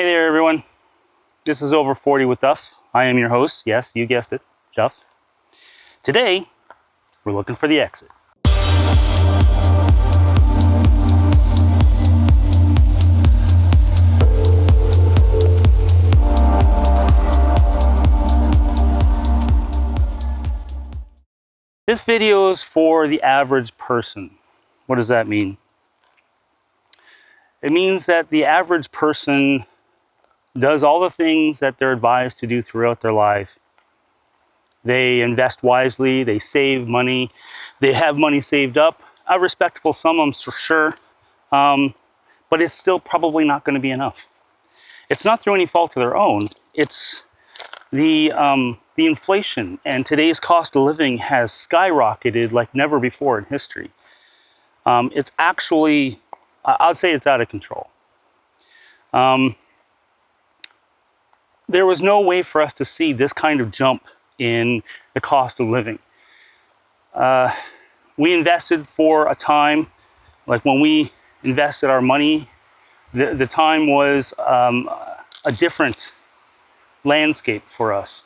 Hey there, everyone. This is Over 40 with Duff. I am your host. Yes, you guessed it, Duff. Today, we're looking for the exit. This video is for the average person. What does that mean? It means that the average person does all the things that they're advised to do throughout their life. They invest wisely, they save money, they have money saved up, a respectable sum, I'm sure, but it's still probably not going to be enough. It's not through any fault of their own. It's the inflation, and today's cost of living has skyrocketed like never before in history. It's actually, I'd say it's out of control. There was no way for us to see this kind of jump in the cost of living. We invested for a time, like when we invested our money, the time was a different landscape for us.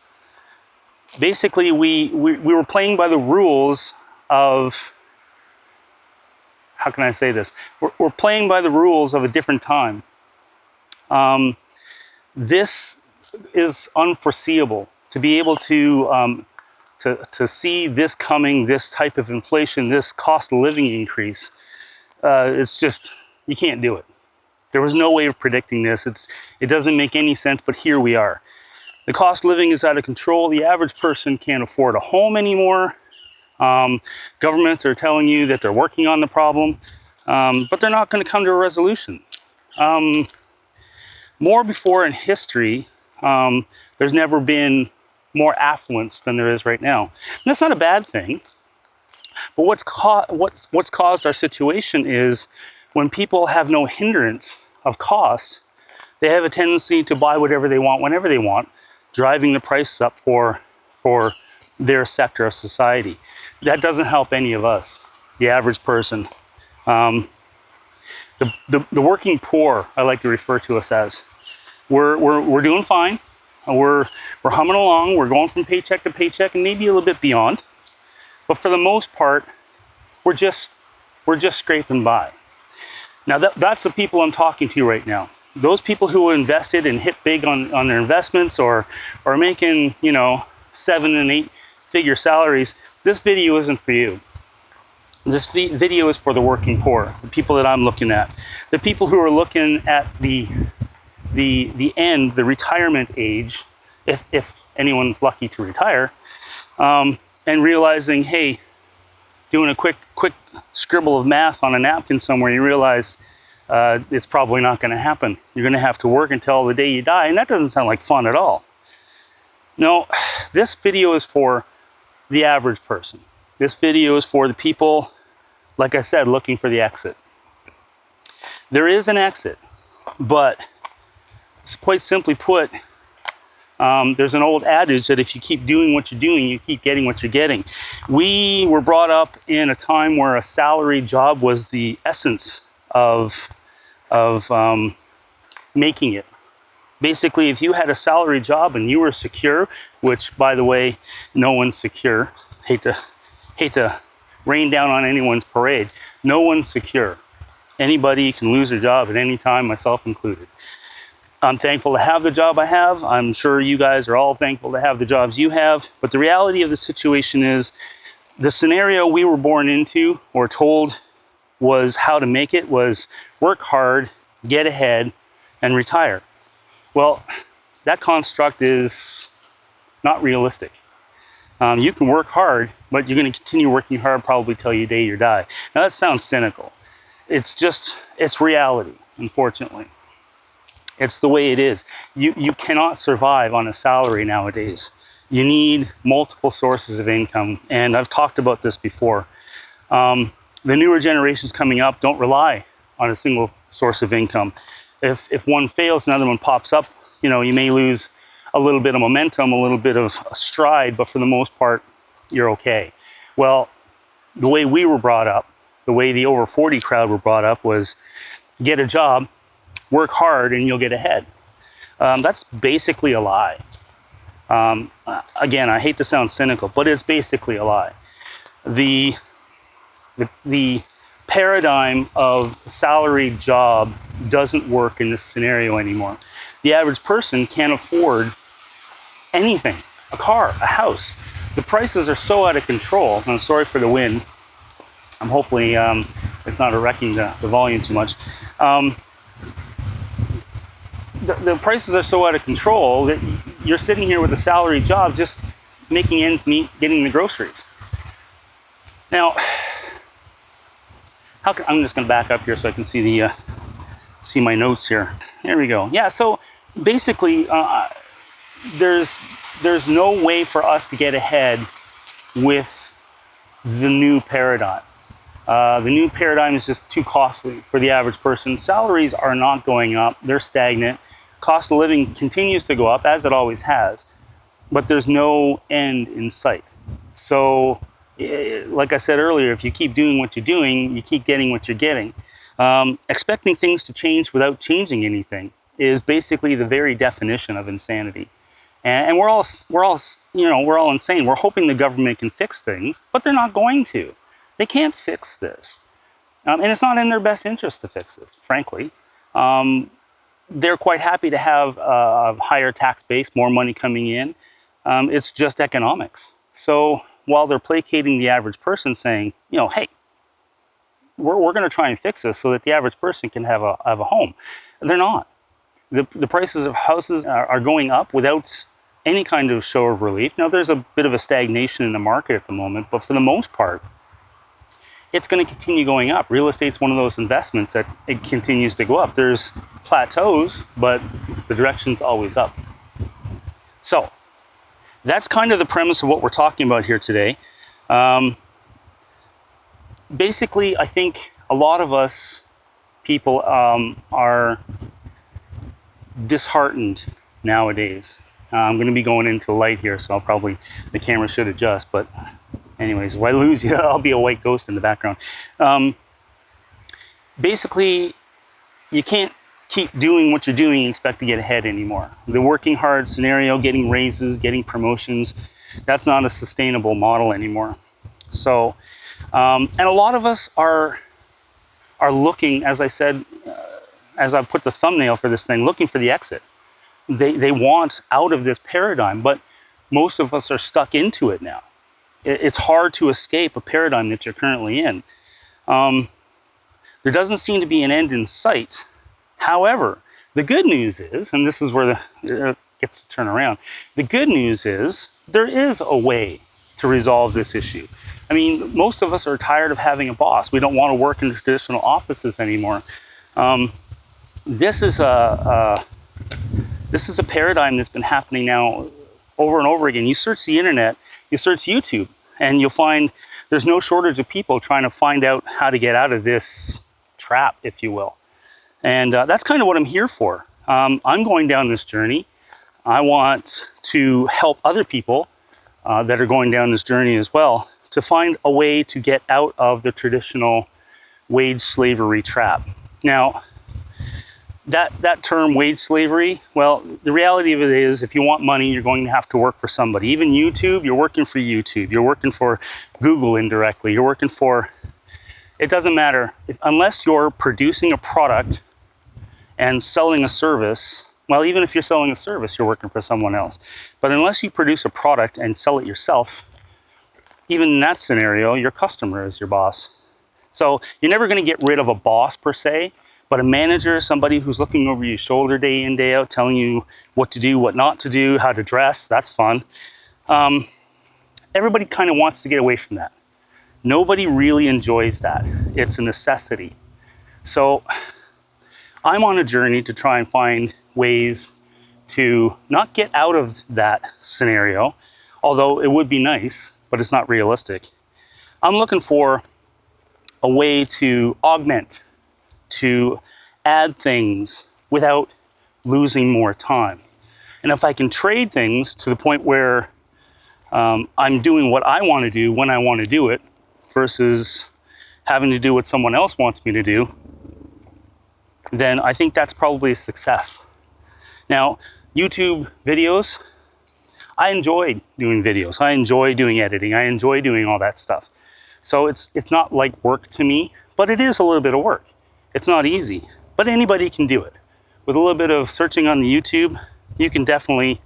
Basically, we were playing by the rules of, how can I say this? We're playing by the rules of a different time. This is unforeseeable. To be able to see this coming, this type of inflation, this cost of living increase, it's just, you can't do it. There was no way of predicting this. It doesn't make any sense, but here we are. The cost of living is out of control. The average person can't afford a home anymore. Governments are telling you that they're working on the problem, but they're not going to come to a resolution. More before in history, there's never been more affluence than there is right now. And that's not a bad thing. But what's caused our situation is when people have no hindrance of cost, they have a tendency to buy whatever they want whenever they want, driving the price up for their sector of society. That doesn't help any of us, the average person. The working poor, I like to refer to us as. We're doing fine. We're humming along. We're going from paycheck to paycheck and maybe a little bit beyond. But for the most part, we're just scraping by. Now that's the people I'm talking to right now. Those people who invested and hit big on their investments or are making, 7 and 8 figure salaries, this video isn't for you. This video is for the working poor, the people that I'm looking at. The people who are looking at the end, the retirement age, if anyone's lucky to retire, and realizing, hey, doing a quick scribble of math on a napkin somewhere, you realize it's probably not going to happen. You're going to have to work until the day you die, and that doesn't sound like fun at all. No, this video is for the average person. This video is for the people, like I said, looking for the exit. There is an exit, but quite simply put, there's an old adage that if you keep doing what you're doing, you keep getting what you're getting. We were brought up in a time where a salary job was the essence of making it. Basically, if you had a salary job and you were secure, which, by the way, no one's secure. Hate to rain down on anyone's parade. No one's secure. Anybody can lose their job at any time, myself included. I'm thankful to have the job I have. I'm sure you guys are all thankful to have the jobs you have. But the reality of the situation is the scenario we were born into or told was how to make it was work hard, get ahead, and retire. Well, that construct is not realistic. You can work hard, but you're going to continue working hard probably till your day you die. Now that sounds cynical. It's reality, unfortunately. It's the way it is. You cannot survive on a salary nowadays. You need multiple sources of income, and I've talked about this before. The newer generations coming up don't rely on a single source of income. If one fails, another one pops up. You may lose a little bit of momentum, a little bit of stride, but for the most part, you're okay. Well, the way we were brought up, the way the over 40 crowd were brought up was get a job, work hard, and you'll get ahead. That's basically a lie. Again, I hate to sound cynical, but it's basically a lie. The paradigm of salaried job doesn't work in this scenario anymore. The average person can't afford anything, a car, a house. The prices are so out of control. I'm sorry for the wind. I'm hopefully it's not wrecking the volume too much. The prices are so out of control that you're sitting here with a salary job just making ends meet, getting the groceries. Now, I'm just going to back up here so I can see see my notes here. There we go. Yeah, so basically, there's no way for us to get ahead with the new paradigm. The new paradigm is just too costly for the average person. Salaries are not going up, they're stagnant. Cost of living continues to go up, as it always has, but there's no end in sight. So, like I said earlier, if you keep doing what you're doing, you keep getting what you're getting. Expecting things to change without changing anything is basically the very definition of insanity. And we're all insane. We're hoping the government can fix things, but they're not going to. They can't fix this. And it's not in their best interest to fix this, frankly. They're quite happy to have a higher tax base, more money coming in. It's just economics. So while they're placating the average person saying, hey, we're going to try and fix this so that the average person can have a home, they're not. The prices of houses are going up without any kind of show of relief. Now, there's a bit of a stagnation in the market at the moment, but for the most part, it's going to continue going up. Real estate's one of those investments that it continues to go up. There's plateaus, but the direction's always up. So that's kind of the premise of what we're talking about here today. Basically, I think a lot of us people are disheartened nowadays. I'm going to be going into light here, so the camera should adjust, but anyways, if I lose you, I'll be a white ghost in the background. Basically, you can't keep doing what you're doing and expect to get ahead anymore. The working hard scenario, getting raises, getting promotions, that's not a sustainable model anymore. So, and a lot of us are looking, as I said, as I put the thumbnail for this thing, looking for the exit. They want out of this paradigm, but most of us are stuck into it now. It's hard to escape a paradigm that you're currently in. There doesn't seem to be an end in sight. However, the good news is, and this is where it gets to turn around, the good news is there is a way to resolve this issue. I mean, most of us are tired of having a boss. We don't want to work in traditional offices anymore. This is a paradigm that's been happening now over and over again. You search the internet, you search YouTube, and you'll find there's no shortage of people trying to find out how to get out of this trap, if you will. And that's kind of what I'm here for. I'm going down this journey. I want to help other people that are going down this journey as well to find a way to get out of the traditional wage slavery trap. Now, that term wage slavery, well, the reality of it is if you want money, you're going to have to work for somebody. Even YouTube, you're working for YouTube. You're working for Google indirectly. You're working for, it doesn't matter. Unless you're producing a product and selling a service, well, even if you're selling a service, you're working for someone else. But unless you produce a product and sell it yourself, even in that scenario, your customer is your boss. So you're never going to get rid of a boss per se, but a manager, somebody who's looking over your shoulder day in, day out, telling you what to do, what not to do, how to dress, that's fun. Everybody kind of wants to get away from that. Nobody really enjoys that. It's a necessity. So I'm on a journey to try and find ways to not get out of that scenario, although it would be nice, but it's not realistic. I'm looking for a way to augment, to add things without losing more time. And if I can trade things to the point where I'm doing what I want to do when I want to do it versus having to do what someone else wants me to do, then I think that's probably a success. Now, YouTube videos, I enjoy doing videos. I enjoy doing editing. I enjoy doing all that stuff. So it's not like work to me, but it is a little bit of work. It's not easy, but anybody can do it. With a little bit of searching on the YouTube, you can definitely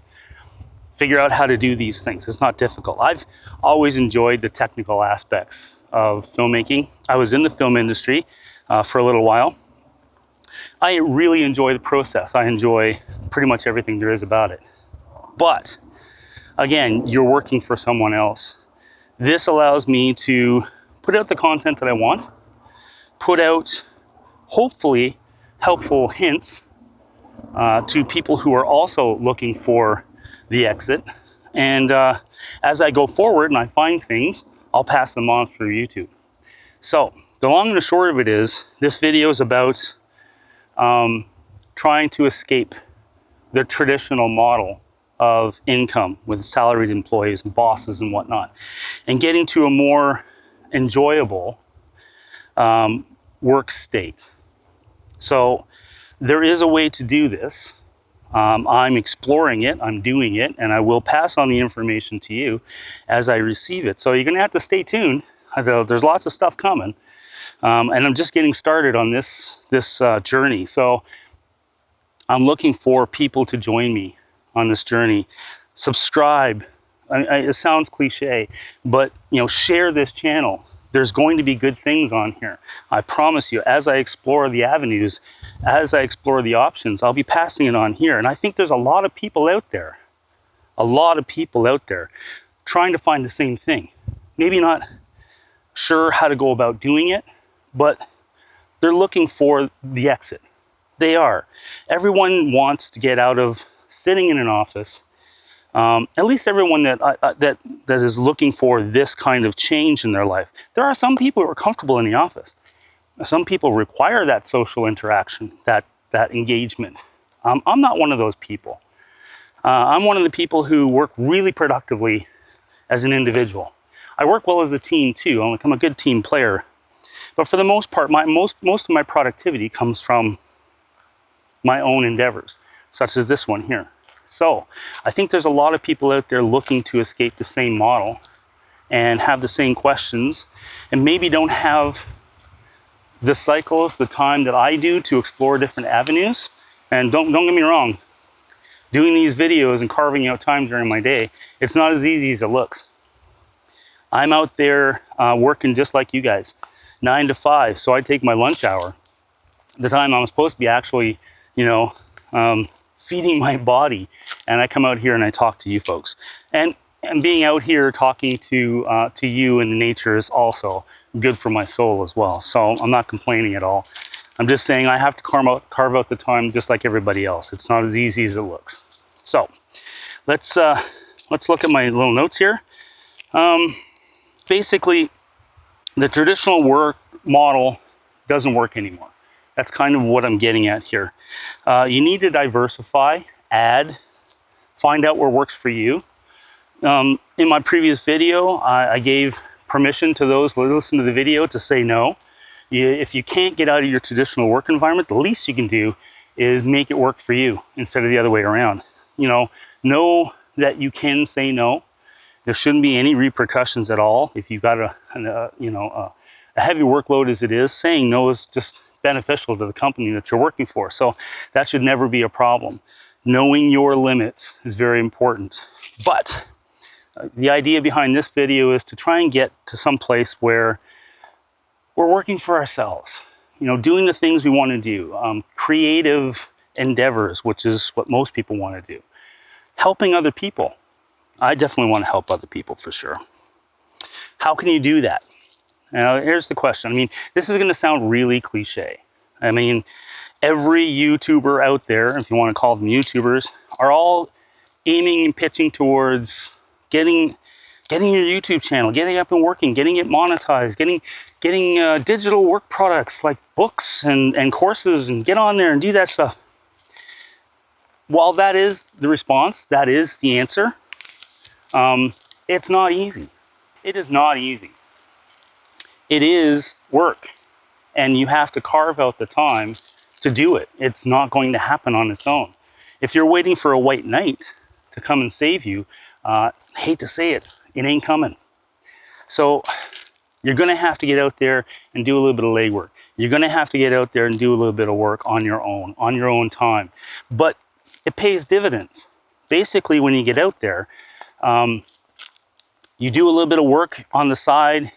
figure out how to do these things. It's not difficult. I've always enjoyed the technical aspects of filmmaking. I was in the film industry for a little while. I really enjoy the process. I enjoy pretty much everything there is about it. But again, you're working for someone else. This allows me to put out the content that I want, put out hopefully helpful hints to people who are also looking for the exit. And as I go forward and I find things, I'll pass them on through YouTube. So the long and the short of it is, this video is about trying to escape the traditional model of income with salaried employees and bosses and whatnot, and getting to a more enjoyable work state. So there is a way to do this. I'm exploring it, I'm doing it, and I will pass on the information to you as I receive it. So you're gonna have to stay tuned. There's lots of stuff coming. And I'm just getting started on this journey. So I'm looking for people to join me on this journey. Subscribe. It sounds cliche, but share this channel. There's going to be good things on here. I promise you, as I explore the avenues, as I explore the options, I'll be passing it on here. And I think there's a lot of people out there, trying to find the same thing. Maybe not sure how to go about doing it, but they're looking for the exit. They are. Everyone wants to get out of sitting in an office. At least everyone that is looking for this kind of change in their life. There are some people who are comfortable in the office. Some people require that social interaction, that engagement. I'm not one of those people. I'm one of the people who work really productively as an individual. I work well as a team too. I'm a good team player. But for the most part, most of my productivity comes from my own endeavors, such as this one here. So I think there's a lot of people out there looking to escape the same model and have the same questions, and maybe don't have the cycles, the time that I do to explore different avenues. And don't get me wrong, doing these videos and carving out time during my day, it's not as easy as it looks. I'm out there working just like you guys, 9 to 5. So I take my lunch hour, the time I'm supposed to be actually, feeding my body, and I come out here and I talk to you folks. And being out here talking to you in the nature is also good for my soul as well. So I'm not complaining at all. I'm just saying I have to carve out the time just like everybody else. It's not as easy as it looks. So let's look at my little notes here. Basically, the traditional work model doesn't work anymore. That's kind of what I'm getting at here. You need to diversify, add, find out what works for you. In my previous video, I gave permission to those who listen to the video to say no. If you can't get out of your traditional work environment, the least you can do is make it work for you instead of the other way around. Know that you can say no. There shouldn't be any repercussions at all. If you've got a heavy workload as it is, saying no is just beneficial to the company that you're working for. So that should never be a problem. Knowing your limits is very important. But the idea behind this video is to try and get to some place where we're working for ourselves, doing the things we want to do, creative endeavors, which is what most people want to do. Helping other people. I definitely want to help other people for sure. How can you do that? Now, here's the question. This is going to sound really cliche. Every YouTuber out there, if you want to call them YouTubers, are all aiming and pitching towards getting your YouTube channel, getting up and working, getting it monetized, getting digital work products like books and courses, and get on there and do that stuff. While that is the response, that is the answer, it's not easy. It is not easy. It is work, and you have to carve out the time to do it. It's not going to happen on its own. If you're waiting for a white knight to come and save you, hate to say it, it ain't coming. So you're going to have to get out there and do a little bit of legwork. You're going to have to get out there and do a little bit of work on your own time. But it pays dividends. Basically, when you get out there, you do a little bit of work on the side,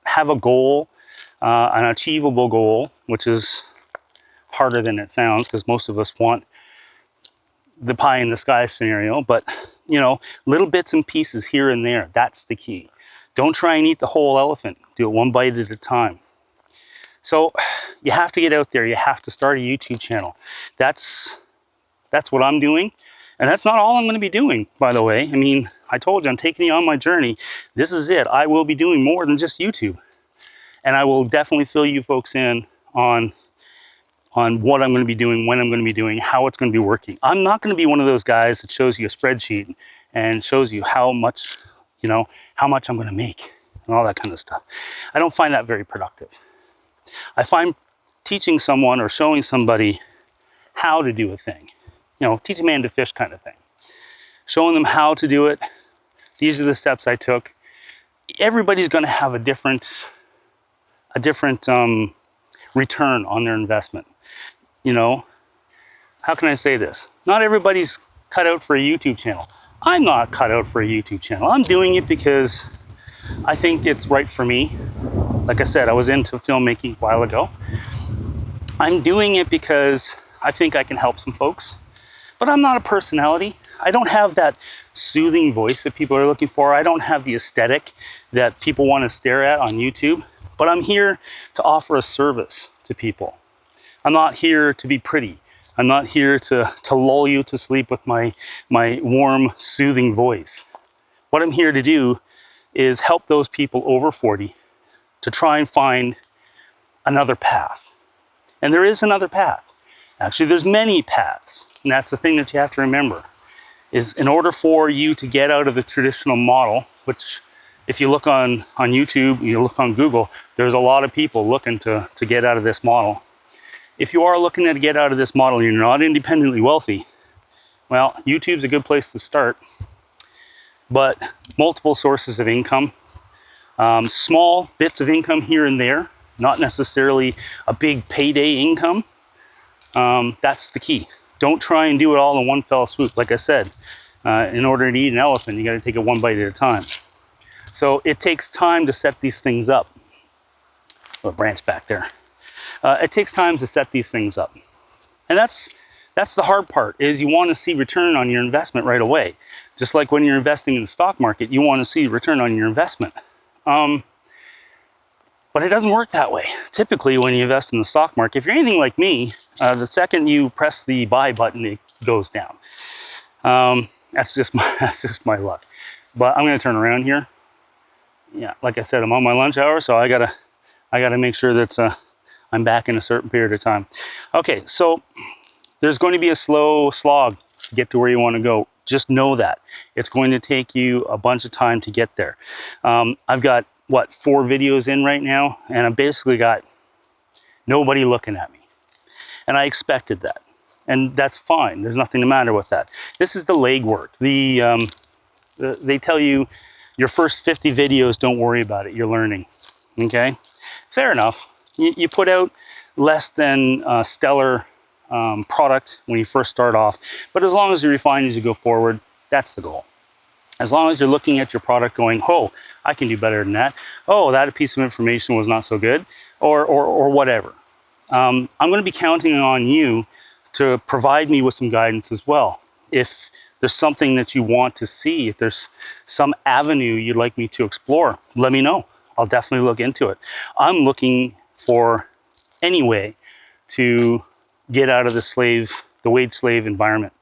have a goal, an achievable goal, which is harder than it sounds because most of us want the pie in the sky scenario. But, you know, little bits and pieces here and there, that's the key. Don't try and eat the whole elephant. Do it one bite at a time. So you have to get out there. You have to start a YouTube channel. That's what I'm doing. And that's not all I'm going to be doing, by the way. I mean, I told you I'm taking you on my journey. This is it. I will be doing more than just YouTube. And I will definitely fill you folks in on what I'm going to be doing, when I'm going to be doing, how it's going to be working. I'm not going to be one of those guys that shows you a spreadsheet and shows you how much, you know, how much I'm going to make and all that kind of stuff. I don't find that very productive. I find teaching someone or showing somebody how to do a thing, you know, teach a man to fish kind of thing. Showing them how to do it. These are the steps I took. Everybody's going to have a different return on their investment. You know, how can I say this? Not everybody's cut out for a YouTube channel. I'm not cut out for a YouTube channel. I'm doing it because I think it's right for me. Like I said, I was into filmmaking a while ago. I'm doing it because I think I can help some folks. But I'm not a personality. I don't have that soothing voice that people are looking for. I don't have the aesthetic that people want to stare at on YouTube. But I'm here to offer a service to people. I'm not here to be pretty. I'm not here to lull you to sleep with my warm, soothing voice. What I'm here to do is help those people over 40 to try and find another path. And there is another path. Actually, there's many paths. And that's the thing that you have to remember, is in order for you to get out of the traditional model, which if you look on YouTube, you look on Google, there's a lot of people looking to get out of this model. If you are looking to get out of this model and you're not independently wealthy, well, YouTube's a good place to start. But multiple sources of income, small bits of income here and there, not necessarily a big payday income. That's the key. Don't try and do it all in one fell swoop. Like I said, in order to eat an elephant, you got to take it one bite at a time. So it takes time to set these things up. A branch back there. It takes time to set these things up. And that's the hard part, is you want to see return on your investment right away. Just like when you're investing in the stock market, you want to see return on your investment. But it doesn't work that way. Typically, when you invest in the stock market, if you're anything like me, the second you press the buy button, it goes down. That's just my luck. But I'm going to turn around here. Yeah, like I said, I'm on my lunch hour, so I gotta make sure that I'm back in a certain period of time. Okay, so there's going to be a slow slog to get to where you want to go. Just know that. It's going to take you a bunch of time to get there. I've got, 4 videos in right now, and I've basically got nobody looking at me. And I expected that. And that's fine. There's nothing the matter with that. This is the legwork. They tell you your first 50 videos, don't worry about it. You're learning. Okay? Fair enough. You put out less than stellar product when you first start off, but as long as you refine as you go forward, that's the goal. As long as you're looking at your product going, oh, I can do better than that. Oh, that piece of information was not so good, or whatever. I'm going to be counting on you to provide me with some guidance as well. If there's something that you want to see, if there's some avenue you'd like me to explore, let me know. I'll definitely look into it. I'm looking for any way to get out of the wage slave environment.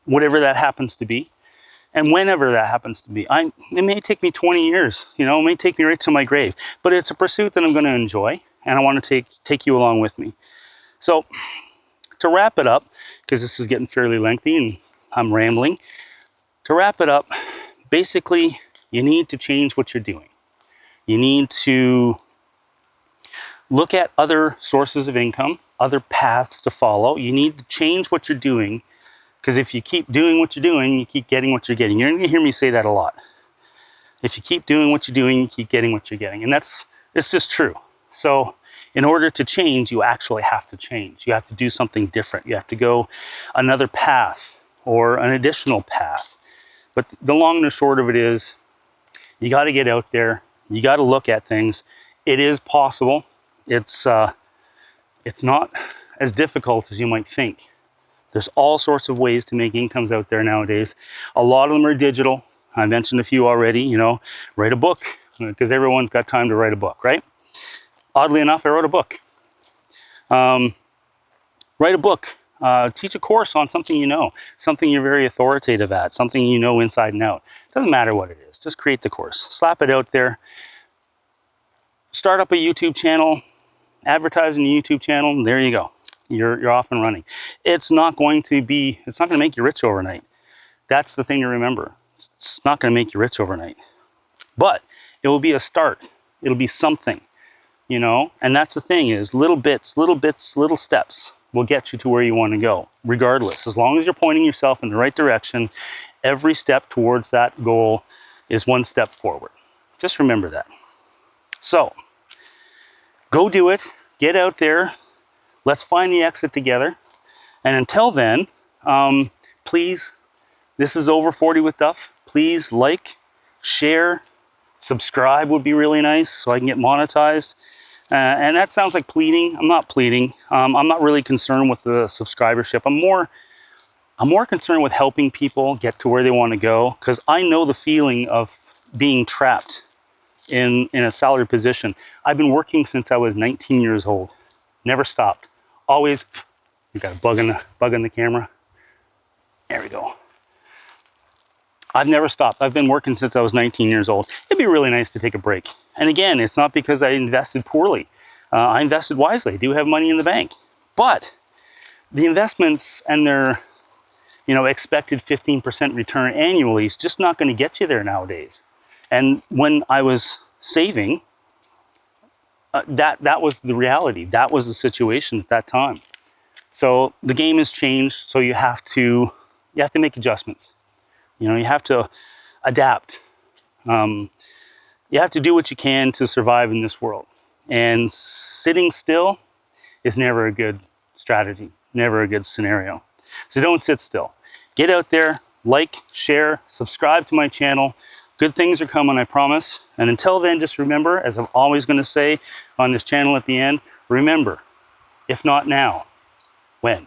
Whatever that happens to be, and whenever that happens to be. It may take me 20 years, it may take me right to my grave, but it's a pursuit that I'm going to enjoy, and I want to take you along with me. So to wrap it up, because this is getting fairly lengthy and I'm rambling, to wrap it up, basically you need to change what you're doing. You need to look at other sources of income. other paths to follow. You need to change what you're doing, because if you keep doing what you're doing, you keep getting what you're getting. You're going to hear me say that a lot. If you keep doing what you're doing, you keep getting what you're getting. And it's just true. So in order to change, you actually have to change. You have to do something different. You have to go another path or an additional path. But the long and the short of it is, you got to get out there. You got to look at things. It is possible. It's not as difficult as you might think. There's all sorts of ways to make incomes out there nowadays. A lot of them are digital. I mentioned a few already, you know, write a book, because everyone's got time to write a book, right? Oddly enough, I wrote a book. Write a book. Teach a course on something you know, something you're very authoritative at, something you know inside and out. Doesn't matter what it is, just create the course. Slap it out there. Start up a YouTube channel, advertise on your YouTube channel, and there you go. You're off and running. It's not going to make you rich overnight. That's the thing to remember. It's not going to make you rich overnight. But it will be a start. It'll be something, you know? And that's the thing, is little bits, little steps will get you to where you want to go, regardless. As long as you're pointing yourself in the right direction, every step towards that goal is one step forward. Just remember that. So, go do it. Get out there. Let's find the exit together. And until then, please, this is Over 40 with Duff. Please like, share, subscribe would be really nice so I can get monetized. And that sounds like pleading. I'm not pleading. I'm not really concerned with the subscribership. I'm more concerned with helping people get to where they want to go, because I know the feeling of being trapped in a salary position. I've been working since I was 19 years old. Never stopped. Always, you got a bug in the camera. There we go. I've never stopped. I've been working since I was 19 years old. It'd be really nice to take a break. And again, it's not because I invested poorly. I invested wisely. I do have money in the bank. But the investments and their, you know, expected 15% return annually is just not going to get you there nowadays. And when I was saving, that was the reality. That was the situation at that time. So the game has changed. So you have to make adjustments. You know, you have to adapt. You have to do what you can to survive in this world. And sitting still is never a good strategy, never a good scenario. So don't sit still. Get out there, like, share, subscribe to my channel. Good things are coming, I promise. And until then, just remember, as I'm always going to say on this channel at the end, remember, if not now, when?